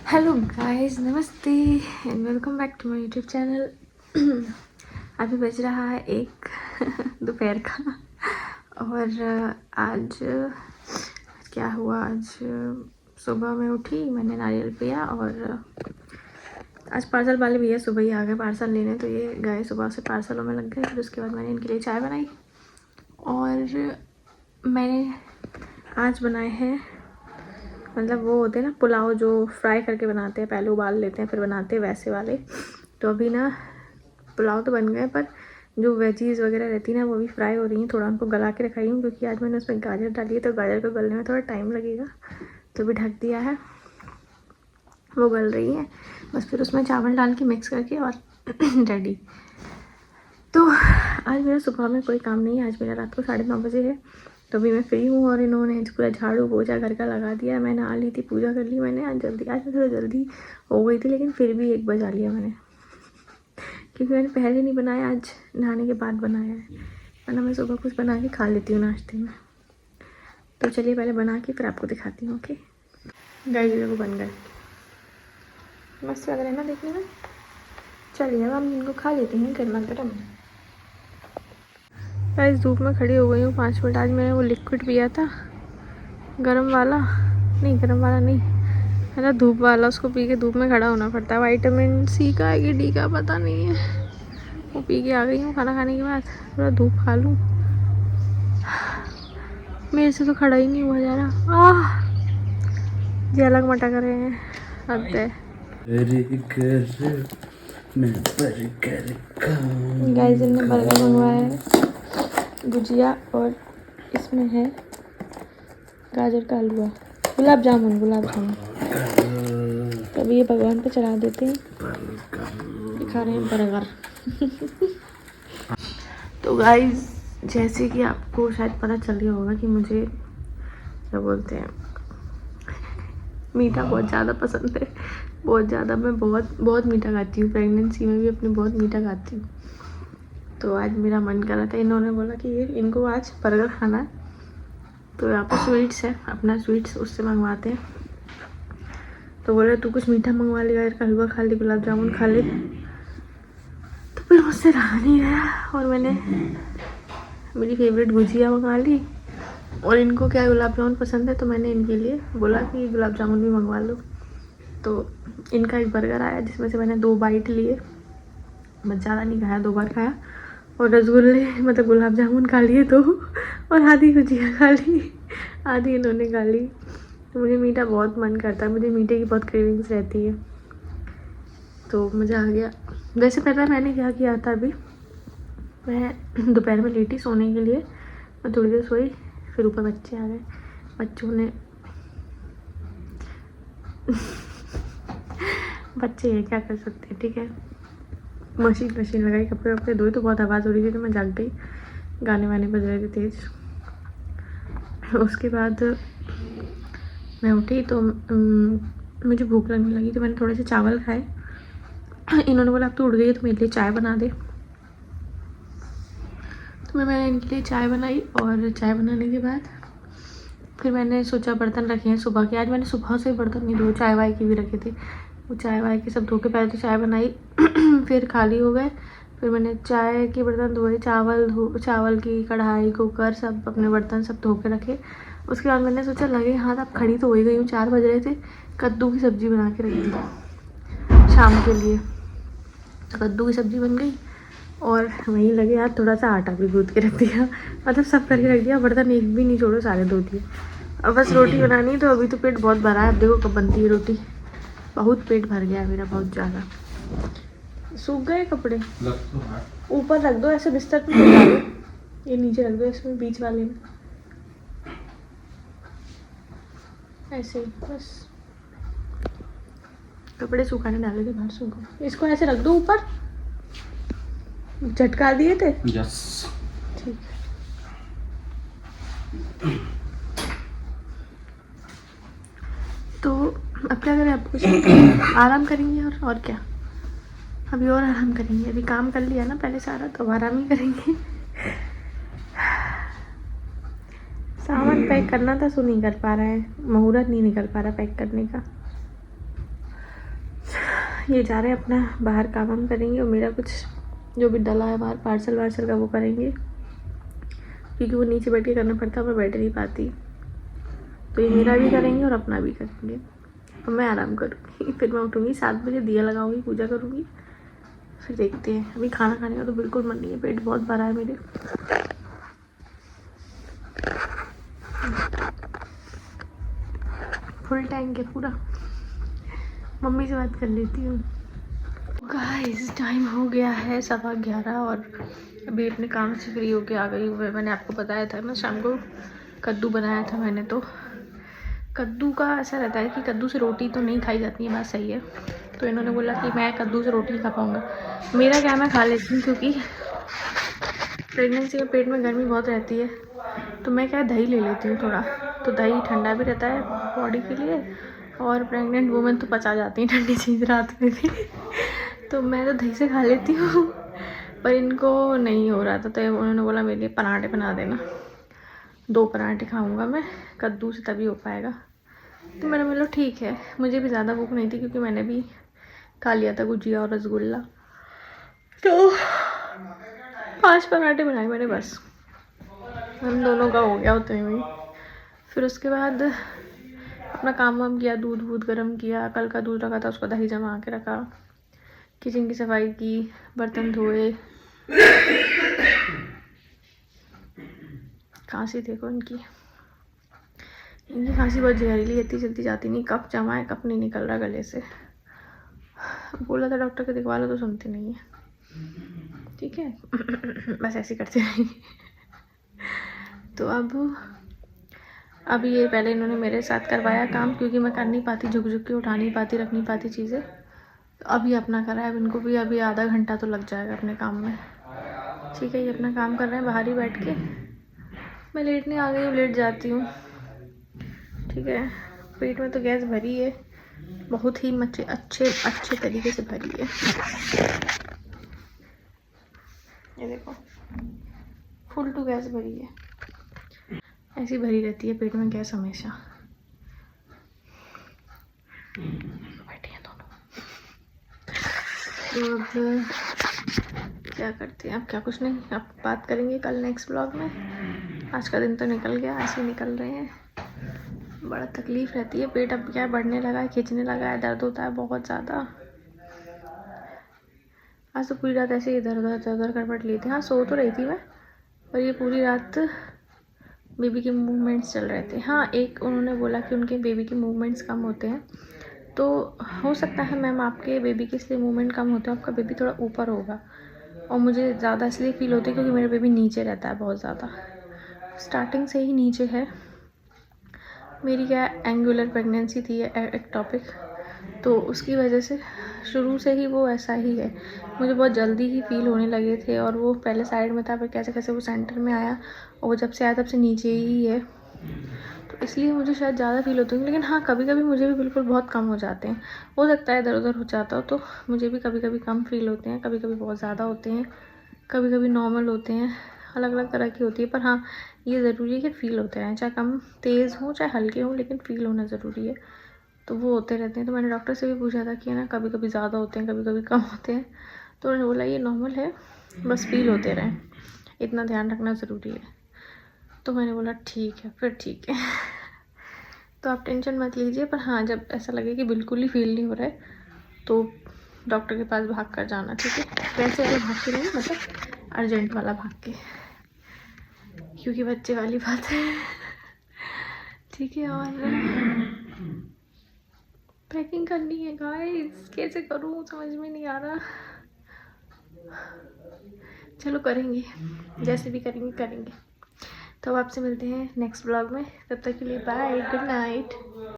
Hello guys, नमस्ते and welcome back to my YouTube channel. अभी बज रहा है 1 दोपहर का। और आज क्या हुआ, आज सुबह में उठी, मैंने नारियल पिया और आज पार्सल वाले भैया सुबह ही आ गए पार्सल लेने, तो ये गए सुबह से पार्सलों में लग गए। फिर उसके बाद मैंने इनके लिए चाय बनाई और मैंने आज बनाए हैं, मतलब वो होते हैं ना पुलाव जो फ्राई करके बनाते हैं, पहले उबाल लेते हैं फिर बनाते हैं, वैसे वाले। तो अभी ना पुलाव तो बन गए, पर जो वेजीज़ वगैरह रहती है ना वो भी फ्राई हो रही हैं। थोड़ा उनको गला के रखाई हूँ क्योंकि आज मैंने उसमें गाजर डाली है, तो गाजर को गलने में थोड़ा टाइम लगेगा, तो भी ढक दिया है, वो गल रही है। बस फिर उसमें चावल डाल के मिक्स करके और रेडी। तो आज मेरा सुबह में कोई काम नहीं है, आज मेरा रात को 9:30 बजे है, तो अभी मैं फ्री हूँ। और इन्होंने पूरा झाड़ू पोछा घर का लगा दिया, मैं नहा ली थी, पूजा कर ली मैंने। आज मैं थोड़ा जल्दी हो गई थी, लेकिन फिर भी 1 बजा लिया मैंने, क्योंकि मैंने पहले नहीं बनाया, आज नहाने के बाद बनाया है, वरना मैं सुबह कुछ बना के खा लेती हूँ नाश्ते में। तो चलिए पहले बना के फिर आपको दिखाती हूँ। ओके गाइस, वो बन गए, मस्त लग रहा है ना देखने में। चलिए अब हम इनको खा लेते हैं गर्मा गर्म। गाइस धूप में खड़ी हो गई हूँ 5 मिनट। आज मैंने वो लिक्विड पिया था, गर्म वाला नहीं, है ना, धूप वाला। उसको पी के धूप में खड़ा होना पड़ता है। विटामिन सी का है कि डी का पता नहीं है, वो पी के आ गई हूँ। खाना खाने के बाद थोड़ा धूप खा लूँ, मेरे से तो खड़ा ही नहीं हुआ जा रहा। जी अलग मटक रहे हैं, हद है। गाइस ने बर्गर मंगवाया है, गुजिया, और इसमें है गाजर का हलवा, गुलाब जामुन। तभी ये भगवान पे चढ़ा देते हैं, दिखा रहे हैं बर्गर। तो गाइस जैसे कि आपको शायद पता चल गया होगा कि मुझे क्या बोलते हैं, मीठा बहुत ज़्यादा पसंद है, बहुत ज़्यादा। मैं बहुत मीठा खाती हूँ, प्रेगनेंसी में भी अपने बहुत मीठा खाती हूँ। तो आज मेरा मन कर रहा था, इन्होंने बोला कि ये इनको आज बर्गर खाना है, तो यहाँ पर स्वीट्स है, अपना स्वीट्स उससे मंगवाते हैं। तो बोले तू कुछ मीठा मंगवा ले, गाजर का हलवा खा ले, गुलाब जामुन खा ले। तो फिर मुझसे रहा नहीं गया और मैंने मेरी फेवरेट गुजिया मंगा ली। और इनको क्या गुलाब जामुन पसंद है, तो मैंने इनके लिए बोला कि गुलाब जामुन भी मंगवा लो। तो इनका एक बर्गर आया जिसमें से मैंने 2 बाइट लिए, बस ज़्यादा नहीं खाया, 2 बार खाया। और रसगुल्ले मतलब गुलाब जामुन खा लिए 2, और आधी गुजिया खा ली, आधी इन्होंने खा ली। तो मुझे मीठा बहुत मन करता है, मुझे मीठे की बहुत क्रेविंग्स रहती है, तो मज़ा आ गया। वैसे पता मैंने क्या किया था, अभी मैं दोपहर में लेटी सोने के लिए, मैं थोड़ी देर सोई, फिर ऊपर बच्चे आ गए, बच्चों ने बच्चे हैं, क्या कर सकते हैं, ठीक है। मशीन लगाई, कपड़े वपड़े धोए, तो बहुत आवाज़ हो रही थी, तो मैं जाग गई, गाने वाने बज रहे थे तेज़। उसके बाद मैं उठी तो मुझे भूख लगने लगी, तो मैंने थोड़े से चावल खाए। इन्होंने बोला अब तो उठ गई है तो मेरे लिए चाय बना दे, तो मैंने इनके लिए चाय बनाई। और चाय बनाने के बाद फिर मैंने सोचा बर्तन रखे हैं सुबह के, आज मैंने सुबह से बर्तन नहीं धोए, चाय वाय के भी रखे थे, वो चाय वाय के सब धो के पहले तो चाय बनाई, फिर खाली हो गए। फिर मैंने चाय के बर्तन धोए, चावल की कढ़ाई, कुकर, सब अपने बर्तन सब धो के रखे। उसके बाद मैंने सोचा लगे हाथ, अब खड़ी तो हो ही गई हूँ, 4 बज रहे थे, कद्दू की सब्ज़ी बना के रख दी शाम के लिए। तो कद्दू की सब्ज़ी बन गई, और वहीं लगे यार थोड़ा सा आटा भी गूँथ के रख दिया, मतलब सब करके रख दिया, बर्तन एक भी नहीं छोड़ो, सारे धो दिए। अब बस रोटी बनानी, तो अभी तो पेट बहुत भरा है, अब देखो कब बनती है रोटी। बहुत पेट भर गया है मेरा, बहुत ज़्यादा। सूख गए कपड़े, ऊपर रख दो, ऐसे बिस्तर पे लगा दो, ये नीचे रख दो, इसमें बीच वाले में ऐसे ही, बस कपड़े सुखाने डाले थे बाहर, सूख गए। इसको ऐसे रख दो ऊपर, झटका दिए थे, यस ठीक। तो अब क्या करें, आप कुछ आराम करेंगे और क्या, अभी और आराम करेंगे। अभी काम कर लिया ना पहले सारा, तो अब आराम ही करेंगे। सामान पैक करना था, सो नहीं कर पा रहा है, मुहूर्त नहीं निकल पा रहा पैक करने का। ये जा रहे हैं अपना बाहर काम वाम करेंगे और मेरा कुछ जो भी डला है बाहर पार्सल वार्सल का वो करेंगे, क्योंकि वो नीचे बैठ के करना पड़ता है, मैं बैठ नहीं पाती। तो ये मेरा भी करेंगे और अपना भी करेंगे और मैं आराम करूँगी। फिर मैं उठूँगी 7 बजे, दिया लगाऊंगी, पूजा करूँगी, फिर देखते हैं। अभी खाना खाने का तो बिल्कुल मन नहीं है, पेट बहुत भरा है मेरे। फुल टैंक है पूरा। मम्मी से बात कर लेती हूँ। गाइस टाइम हो गया है 11:15 और अभी अपने काम से फ्री होके आ गई हूँ। मैंने आपको बताया था ना शाम को कद्दू बनाया था मैंने। तो कद्दू का ऐसा रहता है कि कद्दू से रोटी तो नहीं खाई जाती है, बात सही है। तो इन्होंने बोला कि मैं कद्दू से रोटी नहीं खा पाऊँगा। मेरा क्या, मैं खा लेती हूँ, क्योंकि प्रेगनेंसी में पेट में गर्मी बहुत रहती है। तो मैं क्या दही ले लेती हूँ थोड़ा, तो दही ठंडा भी रहता है बॉडी के लिए, और प्रेग्नेंट वुमेन तो पचा जाती है ठंडी चीज़ रात में भी। तो मैं तो दही से खा लेती हूँ, पर इनको नहीं हो रहा था। तो उन्होंने बोला मेरे लिए पराठे बना देना, 2 पराठे खाऊंगा मैं कद्दू से, तभी हो पाएगा। तो मैंने बोला ठीक है। मुझे भी ज़्यादा भूख नहीं थी, क्योंकि मैंने भी खा लिया था गुजिया और रसगुल्ला। तो 5 पराठे बनाए मैंने बस, हम दोनों का हो गया उतने में। फिर उसके बाद अपना काम वाम किया, दूध वूध गर्म किया, कल का दूध रखा था उसको दही जमा के रखा, किचन की सफाई की, बर्तन धोए। खांसी देखो इनकी खांसी बहुत जहरीली, इतनी जल्दी जाती नहीं। कफ जमा है, कफ नहीं निकल रहा गले से। बोला था डॉक्टर के दिखवा लो, तो सुनते नहीं है। ठीक है बस ऐसे करते रहेंगे। तो अब ये पहले इन्होंने मेरे साथ करवाया काम, क्योंकि मैं कर नहीं पाती, झुक झुक के उठा नहीं पाती, रख नहीं पाती चीज़ें। तो अभी अपना करा है। अब इनको भी अभी आधा घंटा तो लग जाएगा अपने काम में। ठीक है, ये अपना काम कर रहे हैं बाहर ही बैठ के। मैं लेटने आ गई हूँ, लेट जाती हूँ। ठीक है, पेट में तो गैस भरी है, बहुत ही अच्छे तरीके से भरी है। ये देखो फुल टू गैस भरी है। ऐसी भरी रहती है पेट में गैस हमेशा। बैठे हैं दोनों। तो अब क्या करते हैं, अब क्या कुछ नहीं, अब बात करेंगे कल नेक्स्ट ब्लॉग में। आज का दिन तो निकल गया, ऐसे ही निकल रहे हैं। बड़ा तकलीफ रहती है, पेट अब क्या बढ़ने लगा है, खींचने लगा है, दर्द होता है बहुत ज़्यादा। आज तो पूरी रात ऐसे ही इधर उधर करवट ली थी। हाँ सो तो रही थी मैं, पर ये पूरी रात बेबी के मूवमेंट्स चल रहे थे। हाँ एक उन्होंने बोला कि उनके बेबी के मूवमेंट्स कम होते हैं, तो हो सकता है मैम आपके बेबी के इसलिए मूवमेंट कम होते हैं, आपका बेबी थोड़ा ऊपर होगा। और मुझे ज़्यादा इसलिए फील होती है क्योंकि मेरा बेबी नीचे रहता है बहुत ज़्यादा, स्टार्टिंग से ही नीचे है। मेरी क्या एंगुलर प्रेगनेंसी थी एक टॉपिक, तो उसकी वजह से शुरू से ही वो ऐसा ही है। मुझे बहुत जल्दी ही फील होने लगे थे, और वो पहले साइड में था, फिर कैसे कैसे वो सेंटर में आया, और वो जब से आया तब से नीचे ही है। तो इसलिए मुझे शायद ज़्यादा फील होती है। लेकिन हाँ कभी कभी मुझे भी बिल्कुल बहुत कम हो जाते हैं। हो सकता है इधर उधर हो जाता हो, तो मुझे भी कभी कभी कम फील होते हैं, कभी कभी बहुत ज़्यादा होते हैं, कभी कभी नॉर्मल होते हैं। अलग अलग तरह की होती है, पर हाँ ये ज़रूरी है कि फ़ील होते रहें, चाहे कम तेज़ हों चाहे हल्के हों, लेकिन फ़ील होना ज़रूरी है। तो वो होते रहते हैं। तो मैंने डॉक्टर से भी पूछा था कि है ना, कभी कभी ज़्यादा होते हैं, कभी कभी कम होते हैं। तो उन्होंने बोला ये नॉर्मल है, बस फ़ील होते रहें, इतना ध्यान रखना ज़रूरी है। तो मैंने बोला ठीक है, फिर ठीक है। तो आप टेंशन मत लीजिए, पर हाँ जब ऐसा लगे कि बिल्कुल ही फील नहीं हो रहा है, तो डॉक्टर के पास भाग कर जाना। ठीक है, वैसे वाला भाग के नहीं, मतलब अर्जेंट वाला भाग के, क्योंकि बच्चे वाली बात है। ठीक है, और पैकिंग करनी है गाइस, कैसे करूँ समझ में नहीं आ रहा। चलो करेंगे, जैसे भी करेंगे। तो आपसे मिलते हैं नेक्स्ट ब्लॉग में, तब तक के लिए बाय, गुड नाइट।